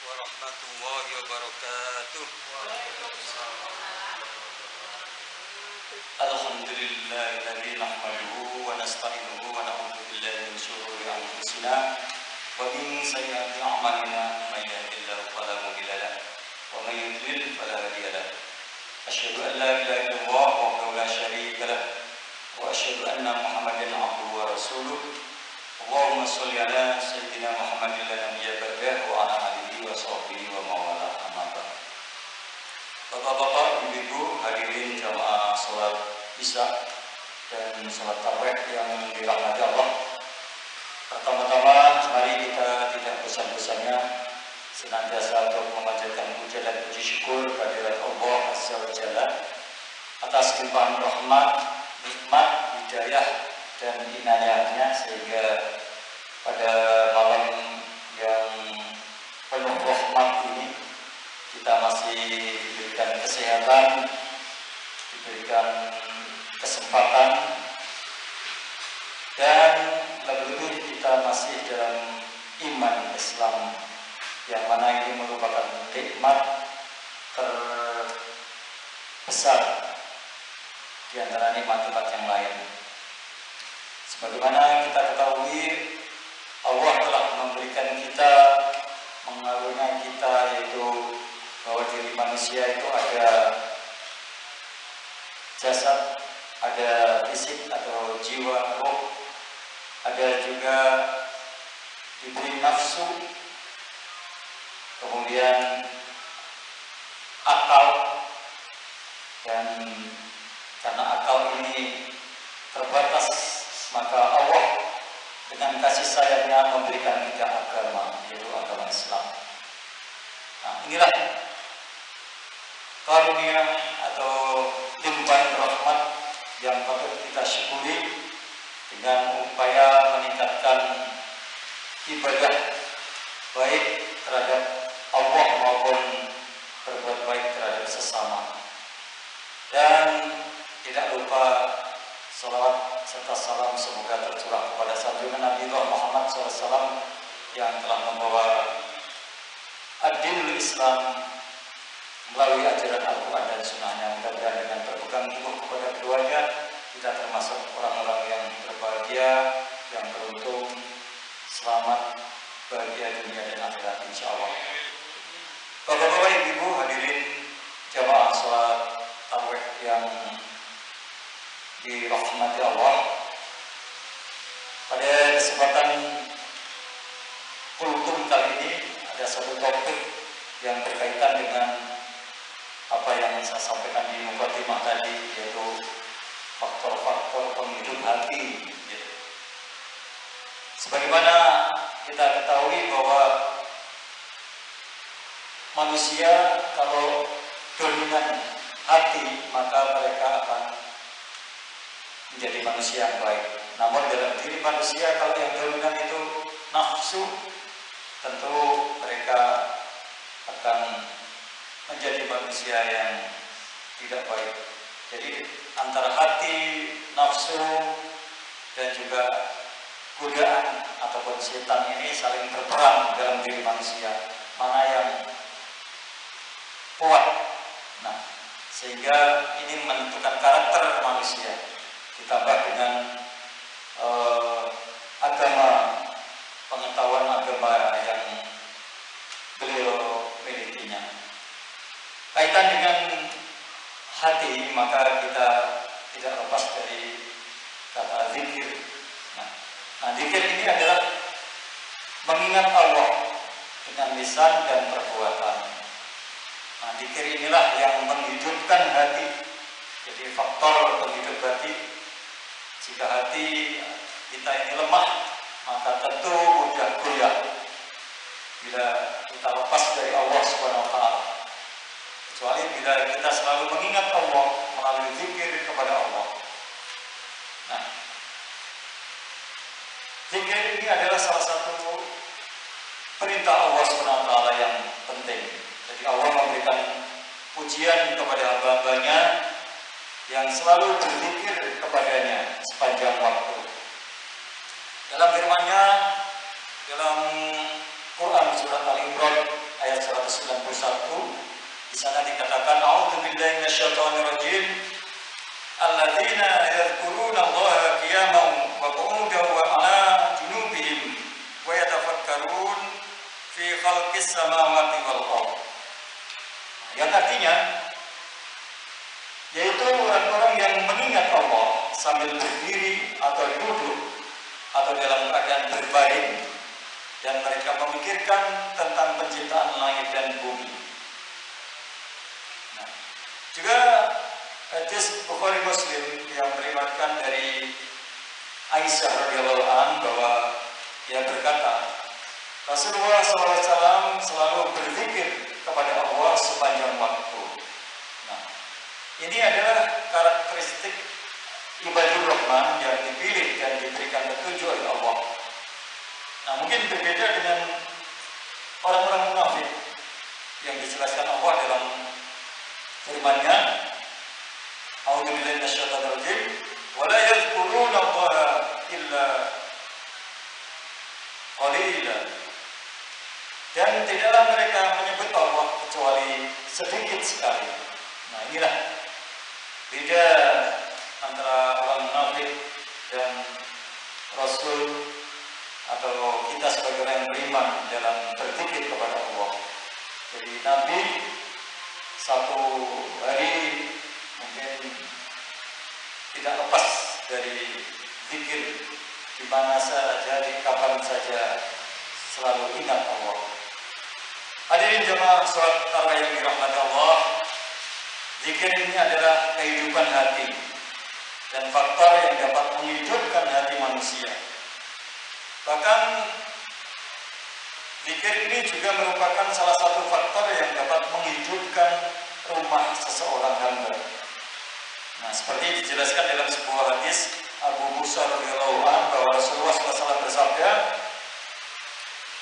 warahmatullahi wabarakatuh. Alhamdulillahilladzi nahmaduhu wa nasta'inuhu wa na'udzu billahi min syururi anfusina wa min sayyiati a'malina may yahdihillahu fala mudilla lahu wa may yudlil fala hadiya lahu. Asyhadu an la ilaha illallah wahdahu la syarika lahu wa asyhadu anna Muhammadan abduhu wa rasuluh. Allahumma sholli ala sayyidina Muhammadin la nabiyya ba'dahu wa ala alihi wa sahbihi wa mawala amma ba'd. Bapak-bapak, ibu-ibu, hadirin jamaah sholat Isya dan sholat tarawih yang dirahmati Allah. Pertama-tama, mari kita tidak bosan-bosannya senantiasa untuk memanjatkan puja dan puji syukur kehadirat Allah Azza wa Jalla atas limpahan rahmat, nikmat, hidayah dan inayahnya, sehingga pada malam yang penuh rahmat ini kita masih diberikan kesehatan, diberikan kesempatan, dan lebih-lebih kita masih dalam iman Islam yang mana ini merupakan nikmat terbesar di antara nikmat-nikmat yang lain. Sebagaimana kita ketahui, Allah telah memberikan kita, mengaruniai kita, yaitu bahwa diri manusia itu ada jasad, ada fisik atau jiwa, roh, ada juga diberi nafsu, kemudian akal, dan karena akal ini terbatas, maka Allah dengan kasih sayangnya memberikan kita agama, yaitu agama Islam. Nah, inilah karunia atau limpahan rahmat yang patut kita syukuri dengan upaya meningkatkan ibadah baik terhadap Allah maupun berbuat baik terhadap sesama. Dan tidak lupa salawat serta salam semoga tercurah kepada junjungan Nabi Muhammad SAW yang telah membawa ad-dinul Islam melalui ajaran Al-Quran dan Sunnahnya. Mudah-mudahan dengan berpegang teguh kepada keduanya, kita termasuk orang-orang yang berbahagia, yang beruntung, selamat, bahagia dunia dan akhirat insya Allah. Bapak-bapak, ibu-ibu, hadirin jamaah sholat tarawih yang dirahmati Allah. Pada kesempatan kultum kali ini ada satu topik yang berkaitan dengan apa yang saya sampaikan di mukadimah tadi, yaitu faktor-faktor penghidup hati. Sebagaimana kita ketahui bahwa manusia kalau dominan hati, maka mereka akan menjadi manusia yang baik. Namun dalam diri manusia kalau yang dominan itu nafsu, tentu mereka akan menjadi manusia yang tidak baik. Jadi antara hati, nafsu, dan juga godaan ataupun setan ini saling berperang dalam diri manusia. Mana yang kuat? Nah, sehingga ini menentukan karakter manusia. Ditambah dengan agama, pengetahuan agama yang beliau milikinya. Kaitan dengan hati, maka kita tidak lepas dari kata zikir. Nah, zikir ini adalah mengingat Allah dengan lisan dan perbuatan. Nah, zikir inilah yang menghidupkan hati. Jadi faktor penghidup hati. Jika hati kita ini lemah, maka tentu mudah goyah bila kita lepas dari Allah Subhanahu wa Ta'ala. Kecuali bila kita selalu mengingat Allah melalui zikir kepada Allah. Nah, zikir ini adalah salah satu perintah Allah Subhanahu wa Ta'ala yang penting. Jadi Allah memberikan pujian kepada hamba-hambanya yang selalu berzikir kepadanya sepanjang waktu. Dalam firman-Nya dalam Quran surat Al-Imran ayat 191. Di sana dikatakan a'udzubillahi minasyaitonir rajim. Alladzina yadhkuruna Allaha qiyaman wa qu'udan wa 'ala junubihim wa yatafakkarun fi khalqis samawati wal ardh. Yang artinya yaitu orang-orang yang mengingat Allah sambil berdiri atau duduk atau dalam keadaan berbaring, dan mereka memikirkan tentang penciptaan langit dan bumi. Nah, juga hadis Bukhari Muslim yang meriwayatkan dari Aisyah radhiyallahu anha bahwa ia berkata, Rasulullah SAW selalu berzikir kepada Allah sepanjang waktu. Nah, ini adalah karakteristik ibadur Rahman yang dipilih dan diberikan petunjuk oleh Allah. Nah, mungkin berbeda dengan orang-orang munafik yang dijelaskan Allah dalam firman-Nya, A'udzubillahi minasyaitonir rajim, wa la yadhkuruna Allaha illa qalila. Dan tidaklah mereka menyebut Allah kecuali sedikit sekali. Nah, inilah beda antara orang munafik dan Rasul atau kita sebagai orang yang beriman dalam berzikir kepada Allah. Jadi Nabi satu hari mungkin tidak lepas dari zikir, di mana saja, di kapan saja selalu ingat Allah. Hadirin jemaah sholat tarawih yang dirahmati Allah, zikir ini adalah kehidupan hati dan faktor yang dapat menghidupkan hati manusia. Bahkan zikir ini juga merupakan salah satu faktor yang dapat menghidupkan rumah seseorang hamba. Nah, seperti dijelaskan dalam sebuah hadis Abu Musa radhiyallahu anhu bahwa Rasulullah SAW bersabda,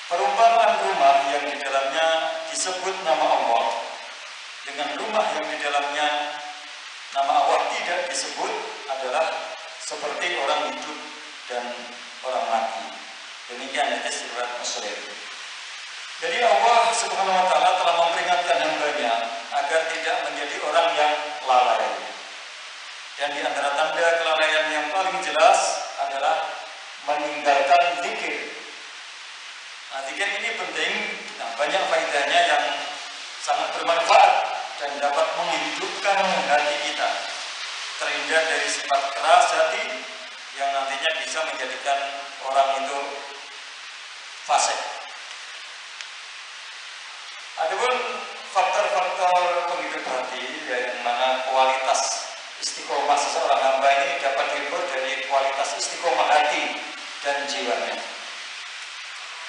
perumpamaan rumah yang di dalamnya disebut nama Allah dengan rumah yang di dalamnya nama Allah tidak disebut adalah seperti orang hidup dan orang mati. Demikian hadis riwayat Muslim. Jadi Allah Subhanahu wa taala telah memperingatkan hamba-Nya agar tidak menjadi orang yang lalai. Dan di antara tanda kelalaian yang paling jelas adalah meninggalkan zikir. Nah, zikir ini penting, banyak faedahnya yang sangat bermanfaat dan dapat menghidupkan hati kita, terhindar dari sifat keras hati yang nantinya bisa menjadikan orang itu fasik. Adapun faktor-faktor penghidup hati, yang mana kualitas istiqomah seseorang hamba ini dapat diukur dari kualitas istiqomah hati dan jiwanya.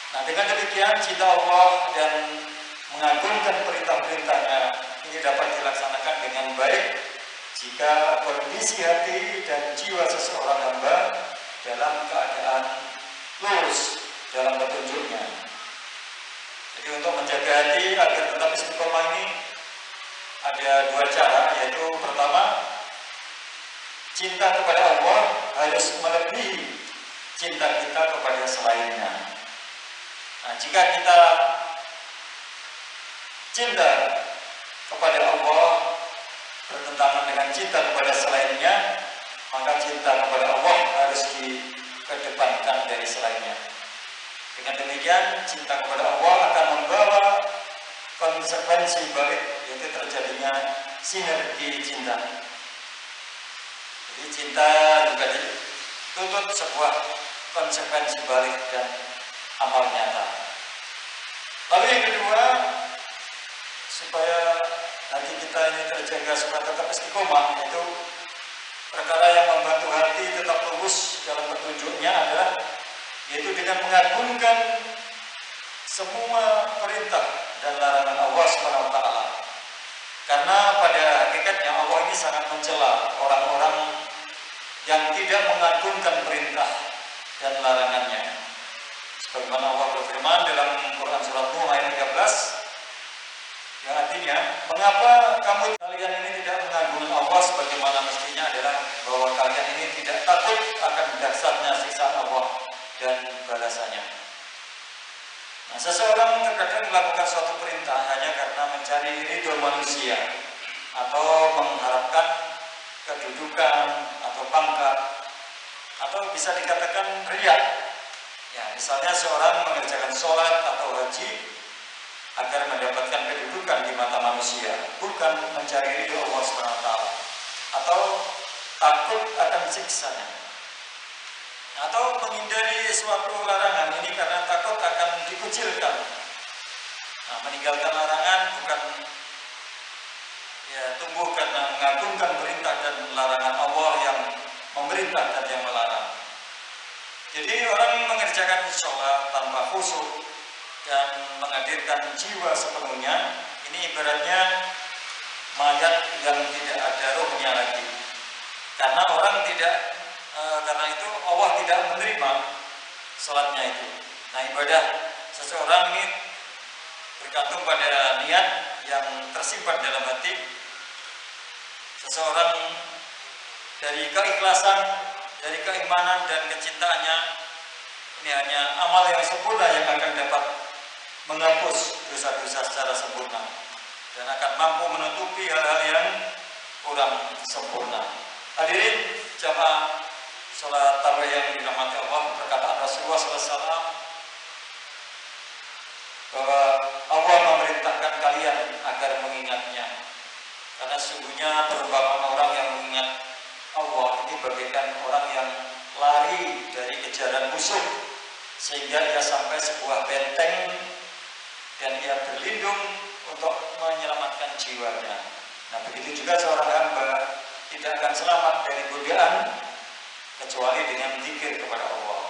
Nah, dengan demikian cinta Allah dan mengagungkan perintah-perintahnya ini dapat dilaksanakan dengan baik jika kondisi hati dan jiwa seseorang hamba dalam keadaan lurus dalam petunjuknya. Jadi untuk menjaga hati agar tetap istiqomah ini ada dua cara, yaitu pertama, cinta kepada Allah harus melebihi cinta kita kepada selainnya. Nah, jika kita cinta kepada Allah bertentangan dengan cinta kepada selainnya, maka cinta kepada Allah harus dikedepankan dari selainnya. Dengan demikian, cinta kepada Allah akan membawa konsekuensi balik, yaitu terjadinya sinergi cinta. Jadi cinta juga dituntut sebuah konsekuensi balik dan amal nyata. Lalu yang kedua, supaya hati kita ini terjaga supaya tetap istiqomah, yaitu perkara yang membantu hati tetap lurus dalam petunjuknya adalah yaitu dengan mengagungkan semua perintah dan larangan Allah Subhanahu wa taala. Karena pada hakikatnya Allah ini sangat mencela orang-orang yang tidak mengagungkan perintah dan larangannya. Sebagaimana Allah berfirman dalam Quran surat Nuh ayat 13, yang artinya, mengapa kalian ini tidak mengagungkan Allah sebagaimana mestinya adalah bahwa kalian ini tidak takut akan dahsyatnya siksaan Allah dan balasannya. Nah, Nah, seseorang terkadang melakukan suatu perintah hanya karena mencari ridho manusia atau mengharapkan kedudukan atau pangkat, atau bisa dikatakan riya. Ya, misalnya seorang mengerjakan sholat atau haji agar mendapatkan kedudukan di mata manusia, bukan mencari ridho Allah SWT, atau takut akan siksanya, atau menghindari suatu larangan ini karena takut akan dikucilkan. Nah, meninggalkan larangan bukan tumbuh karena mengagungkan perintah dan larangan Allah yang memerintah dan yang melarang. Jadi orang mengerjakan sholat tanpa khusyuk dan menghadirkan jiwa sepenuhnya, ini ibaratnya mayat yang tidak ada rohnya lagi. Karena orang tidak, karena itu Allah tidak menerima sholatnya itu. Nah, ibadah seseorang ini bergantung pada niat yang tersimpan dalam hati. Seseorang dari keikhlasan, dari keimanan dan kecintaannya, ini hanya amal yang sempurna yang akan dapat menghapus dosa-dosa secara sempurna dan akan mampu menutupi hal-hal yang kurang sempurna. Hadirin jamaah sholat tarawih yang dirahmati Allah, perkataan Rasulullah SAW bahwa Allah memerintahkan kalian agar mengingatnya, karena sesungguhnya perumpamaan orang yang mengingat Allah ini bagaikan orang yang lari dari kejaran musuh sehingga ia sampai sebuah benteng dan ia berlindung untuk menyelamatkan jiwanya. Nah, begitu juga seorang hamba tidak akan selamat dari godaan kecuali dengan zikir kepada Allah.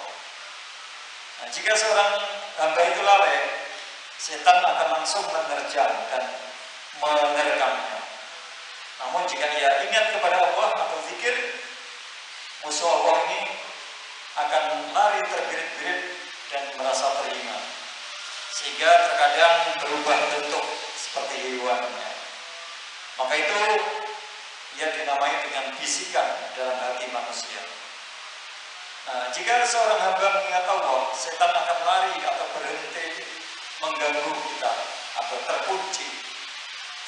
Nah, jika seorang hamba itu lalai, setan akan langsung menerjang dan menerkamnya. Namun jika ia ingat kepada Allah atau zikir, musuh Allah ini akan lari terbirit-birit dan merasa terhina, sehingga terkadang berubah bentuk seperti hewannya. Maka itu ia dinamai dengan bisikan dalam hati manusia. Nah, jika seorang hamba mengingat Allah, setan akan lari atau berhenti mengganggu kita atau terkunci.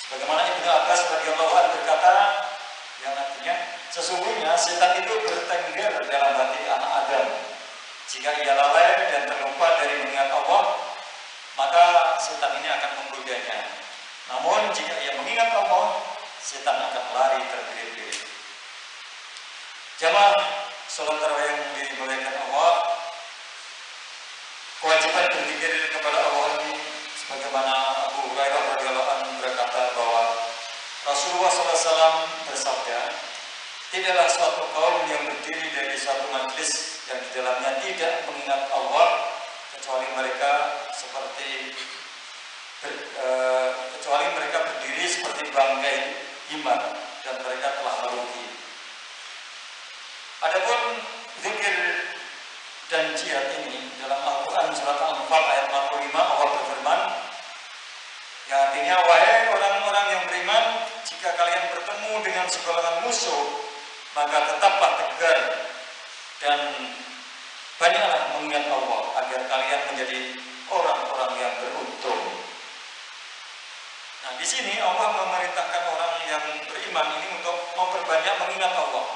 Sebagaimana Ibnu Abbas radhiyallahu anhu berkata, yang artinya sesungguhnya setan itu bertengger dalam hati anak Adam. Jika ia lalai dan terlupa dari mengingat Allah, maka setan ini akan menggodanya. Namun jika ia mengingat Allah, setan akan lari terbirit-birit. Jamaah sholat tarawih yang dimuliakan Allah, kewajiban berzikir kepada Allah ini sebagaimana Abu Hurairah radhiyallahu anhu berkata bahwa Rasulullah SAW bersabda, tidaklah suatu kaum yang berdiri dari suatu majlis yang di dalamnya tidak mengingat Allah kecuali mereka berdiri seperti bangkai himar dan mereka telah merugi. Adapun zikir dan jihad ini dalam Al-Quran surat Al-Anfal ayat 45 Allah berfirman, yang artinya, wahai orang-orang yang beriman, jika kalian bertemu dengan segolongan musuh, maka tetaplah tegar dan banyaklah mengingat Allah agar kalian menjadi orang-orang yang beruntung. Nah, di sini Allah memerintahkan orang yang beriman ini untuk memperbanyak mengingat Allah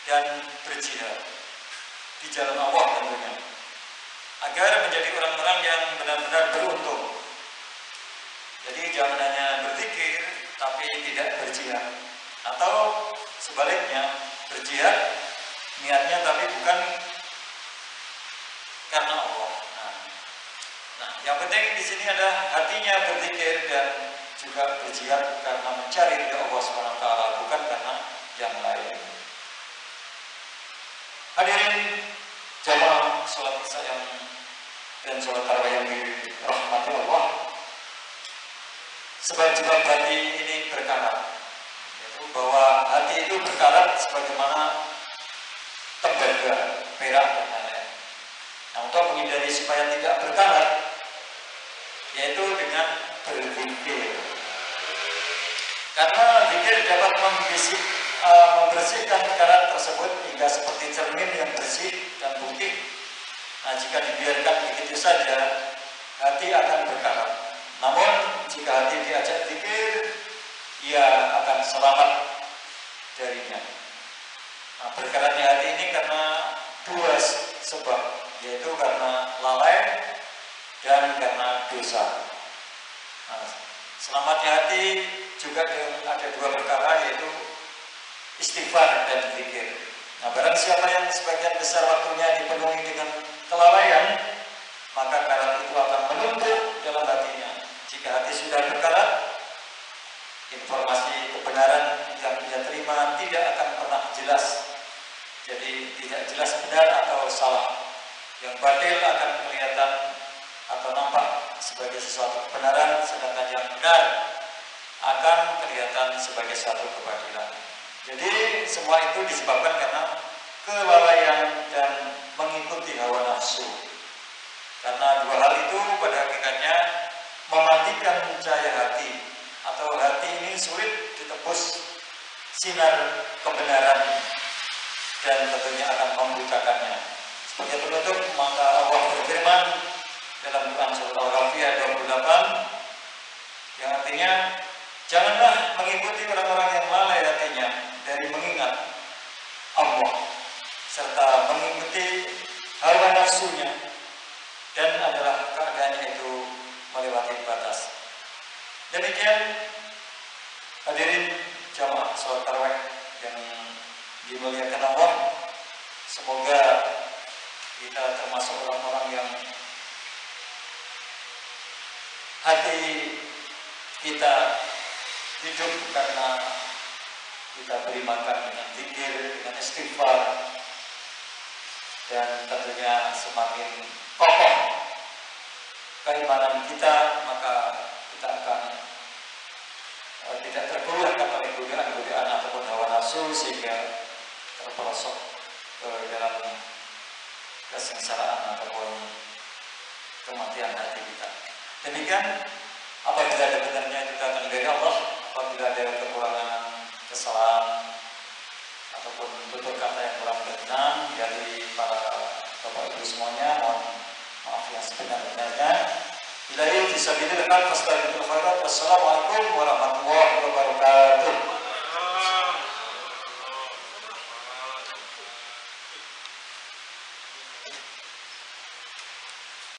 dan berjihad di jalan Allah tentunya, agar menjadi orang-orang yang benar-benar beruntung. Jadi jangan hanya berzikir tapi tidak berjihad, atau sebaliknya berjihad niatnya tapi bukan karena Allah. Nah, yang penting di sini ada hatinya berzikir dan juga berjihad karena mencari ridha Allah SWT, bukan karena yang lain. Hadirin jamaah sholat isya dan sholat tarawih yang dirahmati Allah, sebab hati ini berkarat, yaitu bahwa hati itu berkarat sebagaimana tembaga, perak dan lain-lain. Nah, untuk menghindari supaya tidak berkarat, yaitu dengan berzikir. Karena zikir dapat membersihkan karat tersebut hingga seperti cermin yang bersih dan putih. Nah, jika dibiarkan begitu saja, hati akan berkarat. Namun jika hati diajak zikir, ia akan selamat darinya. Nah, berkaratnya hati ini karena dua sebab, yaitu karena lalai dan karena dosa. Nah, selamatnya hati juga ada dua perkara, yaitu istighfar dan zikir. Nah, barang siapa yang sebagian besar waktunya dipenuhi dengan kelalaian, maka karat itu akan menumpuk dalam hatinya. Jika hati sudah berkarat, informasi kebenaran yang dia terima tidak akan pernah jelas. Jadi tidak jelas benar atau salah. Yang batil akan kelihatan atau nampak sebagai sesuatu kebenaran, sedangkan yang benar akan kelihatan sebagai suatu kebatilan. Jadi semua itu disebabkan karena kelalaian dan mengikuti hawa nafsu. Karena dua hal itu pada hakikatnya mematikan cahaya hati, atau hati ini sulit ditebus sinar kebenaran dan tentunya akan membutakannya. Sebagai penutup, maka Allah berfirman dalam Quran Surah Al-Kahfi ayat 28 yang artinya, janganlah mengikuti orang-orang yang lalai hatinya dari mengingat Allah serta mengikuti hawa nafsunya, dan adalah keadaannya itu melewati batas. Demikian hadirin jamaah sholat tarawih yang dimuliakan Allah, semoga kita termasuk orang-orang yang hati kita hidup karena kita beri makan dengan zikir, dengan istighfar, dan tentunya semakin kokoh keimanan kita, maka kita akan tidak tergoyahkan oleh godaan-godaan ataupun hawa nafsu sehingga terperosok ke dalam kesengsaraan ataupun kematian hati kita. Demikian, apabila ada benarnya itu datang dari Allah, apabila ada kekurangan, kesalahan ataupun tutur kata yang kurang berkenan dari para bapak ibu semuanya, mohon maaf yang sebenar-benarnya. Bila ini bisa dilihat, Wassalamualaikum warahmatullahi wabarakatuh.